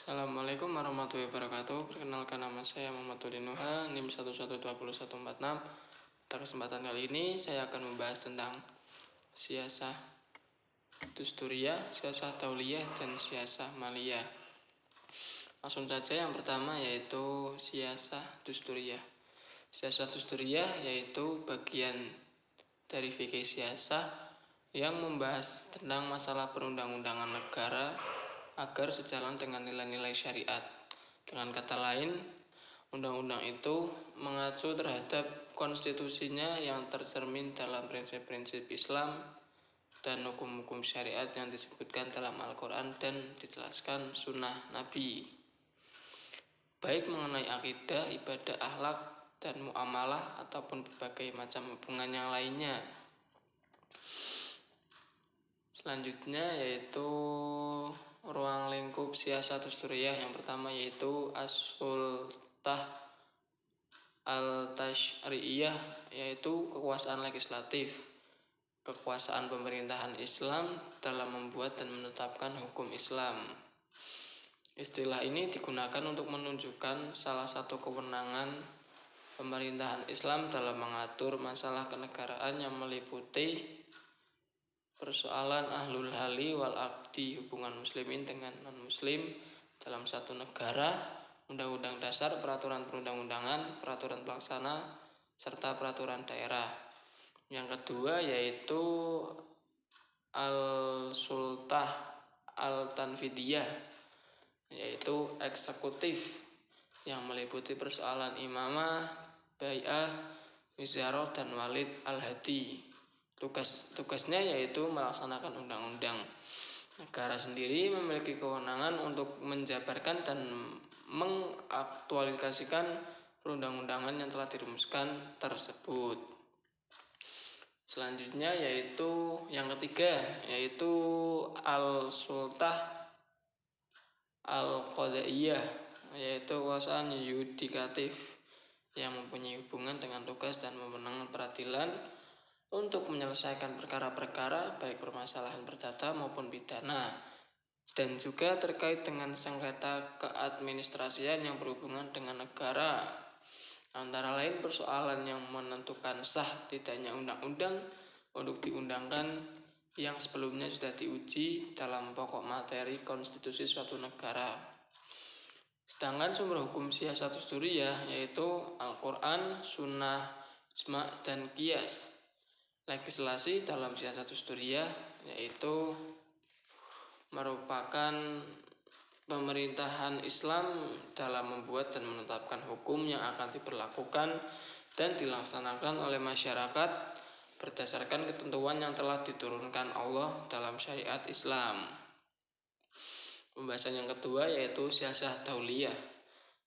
Assalamualaikum warahmatullahi wabarakatuh. Perkenalkan, nama saya Muhammad Tudinuha, NIM 1120146. Pada kesempatan kali ini saya akan membahas tentang siasah dusturiyah, siasah tauliyah, dan siasah maliyah. Langsung saja, yang pertama yaitu siasah dusturiyah. Siasah dusturiyah yaitu bagian dari fikih siasah yang membahas tentang masalah perundang-undangan negara agar sejalan dengan nilai-nilai syariat. Dengan kata lain, undang-undang itu mengacu terhadap konstitusinya yang tercermin dalam prinsip-prinsip Islam dan hukum-hukum syariat yang disebutkan dalam Al-Quran dan dijelaskan sunnah Nabi, baik mengenai akidah, ibadah, akhlak, dan muamalah ataupun berbagai macam hubungan yang lainnya. Selanjutnya yaitu ruang lingkup siasah dusturiyah. Yang pertama yaitu as-sultah al-tasyri'iyah, yaitu kekuasaan legislatif, kekuasaan pemerintahan Islam dalam membuat dan menetapkan hukum Islam. Istilah ini digunakan untuk menunjukkan salah satu kewenangan pemerintahan Islam dalam mengatur masalah kenegaraan yang meliputi persoalan ahlul hali wal aqdi, hubungan muslimin dengan non-muslim dalam satu negara, undang-undang dasar, peraturan perundang-undangan, peraturan pelaksana, serta peraturan daerah. Yang kedua yaitu al-sultah al-tanfidiyah, yaitu eksekutif yang meliputi persoalan imamah, bai'ah, wizarah, dan walid al-hadi. Tugasnya yaitu melaksanakan undang-undang. Negara sendiri memiliki kewenangan untuk menjabarkan dan mengaktualisasikan perundang-undangan yang telah dirumuskan tersebut. Selanjutnya yaitu yang ketiga, yaitu al-sultah al-qadaiyah, yaitu kekuasaan yudikatif yang mempunyai hubungan dengan tugas dan wewenang peradilan untuk menyelesaikan perkara-perkara baik permasalahan perdata maupun pidana, dan juga terkait dengan sengketa keadministrasian yang berhubungan dengan negara, antara lain persoalan yang menentukan sah tidaknya undang-undang untuk diundangkan yang sebelumnya sudah diuji dalam pokok materi konstitusi suatu negara. Sedangkan sumber hukum siasah dusturiyah yaitu Al-Quran, Sunnah, Ijma', dan Qiyas. Legislasi dalam siasah dusturiyah yaitu merupakan pemerintahan Islam dalam membuat dan menetapkan hukum yang akan diberlakukan dan dilaksanakan oleh masyarakat berdasarkan ketentuan yang telah diturunkan Allah dalam syariat Islam. Pembahasan yang kedua yaitu siasah dauliyah.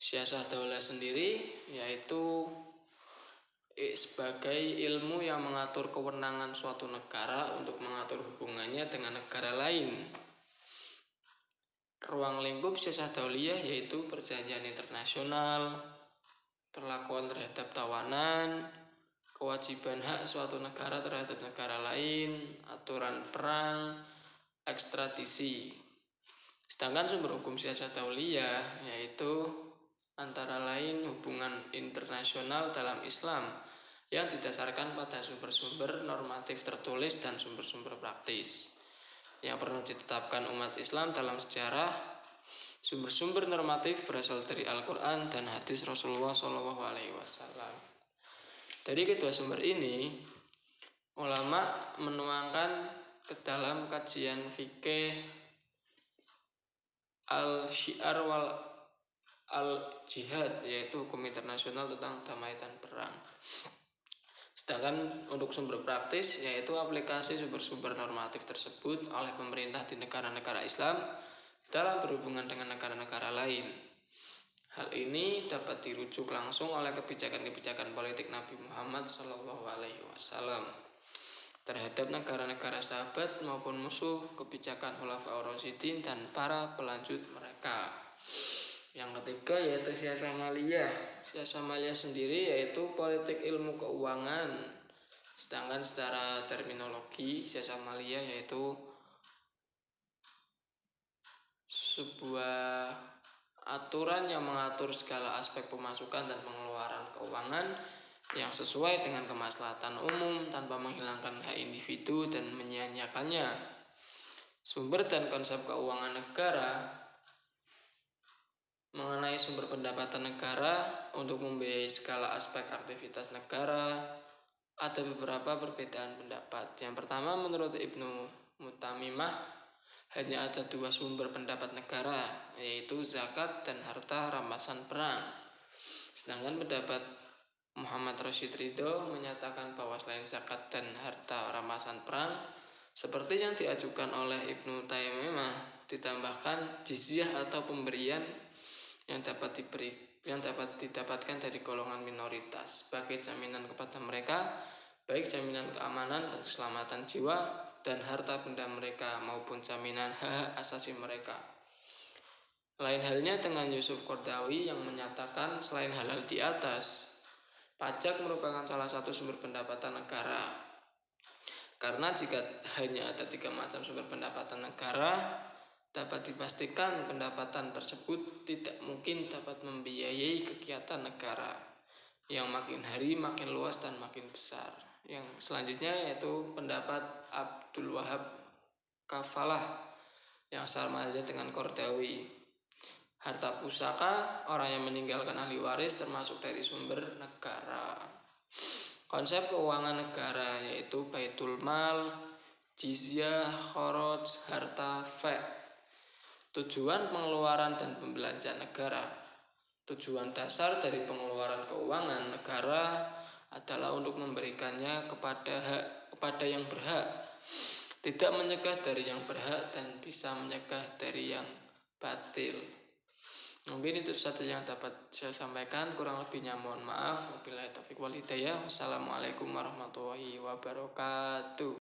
Siasah dauliyah sendiri yaitu sebagai ilmu yang mengatur kewenangan suatu negara untuk mengatur hubungannya dengan negara lain. Ruang lingkup siasah dauliyah yaitu perjanjian internasional, perlakuan terhadap tawanan, kewajiban hak suatu negara terhadap negara lain, aturan perang, ekstradisi. Sedangkan sumber hukum siasah dauliyah yaitu antara lain hubungan internasional dalam Islam yang didasarkan pada sumber-sumber normatif tertulis dan sumber-sumber praktis yang pernah ditetapkan umat Islam dalam sejarah. Sumber-sumber normatif berasal dari Al-Quran dan hadis Rasulullah SAW. Dari kedua sumber ini, ulama menuangkan ke dalam kajian fikih al-syiar wal al-jihad, yaitu hukum internasional tentang damai dan perang. Sedangkan untuk sumber praktis yaitu aplikasi sumber-sumber normatif tersebut oleh pemerintah di negara-negara Islam dalam berhubungan dengan negara-negara lain. Hal ini dapat dirujuk langsung oleh kebijakan-kebijakan politik Nabi Muhammad SAW terhadap negara-negara sahabat maupun musuh, kebijakan Khulafaur Rasyidin dan para pelanjut mereka. Yang ketiga yaitu siasah maliyah. Siasah maliyah sendiri yaitu politik ilmu keuangan. Sedangkan secara terminologi siasah maliyah yaitu sebuah aturan yang mengatur segala aspek pemasukan dan pengeluaran keuangan yang sesuai dengan kemaslahatan umum tanpa menghilangkan hak individu dan menyia-nyiakannya. Sumber dan konsep keuangan negara. Mengenai sumber pendapatan negara untuk membiayai segala aspek aktivitas negara, ada beberapa perbedaan pendapat. Yang pertama, menurut Ibnu Mutamimah, hanya ada dua sumber pendapat negara, yaitu zakat dan harta rampasan perang. Sedangkan pendapat Muhammad Rashid Ridho menyatakan bahwa selain zakat dan harta rampasan perang, seperti yang diajukan oleh Ibnu Taimiyah, ditambahkan jizyah atau pemberian yang dapat didapatkan dari golongan minoritas sebagai jaminan kepada mereka, baik jaminan keamanan dan keselamatan jiwa dan harta benda mereka maupun jaminan hak asasi mereka. Lain halnya dengan Yusuf Qaradawi yang menyatakan selain hal-hal di atas, pajak merupakan salah satu sumber pendapatan negara. Karena jika hanya ada 3 macam sumber pendapatan negara, dapat dipastikan pendapatan tersebut tidak mungkin dapat membiayai kegiatan negara yang makin hari makin luas dan makin besar. Yang selanjutnya yaitu pendapat Abdul Wahab Kafalah yang sama saja dengan Qaradawi. Harta pusaka orang yang meninggalkan ahli waris termasuk dari sumber negara. Konsep keuangan negara yaitu baitul mal, jizyah, kharaj, harta, fek. Tujuan pengeluaran dan pembelanjaan negara. Tujuan dasar dari pengeluaran keuangan negara adalah untuk memberikannya kepada yang berhak, tidak menyegah dari yang berhak dan bisa menyegah dari yang batil. Mungkin itu saja yang dapat saya sampaikan, kurang lebihnya mohon maaf. Wabillahi taufiq wal hidayah. Wassalamualaikum warahmatullahi wabarakatuh.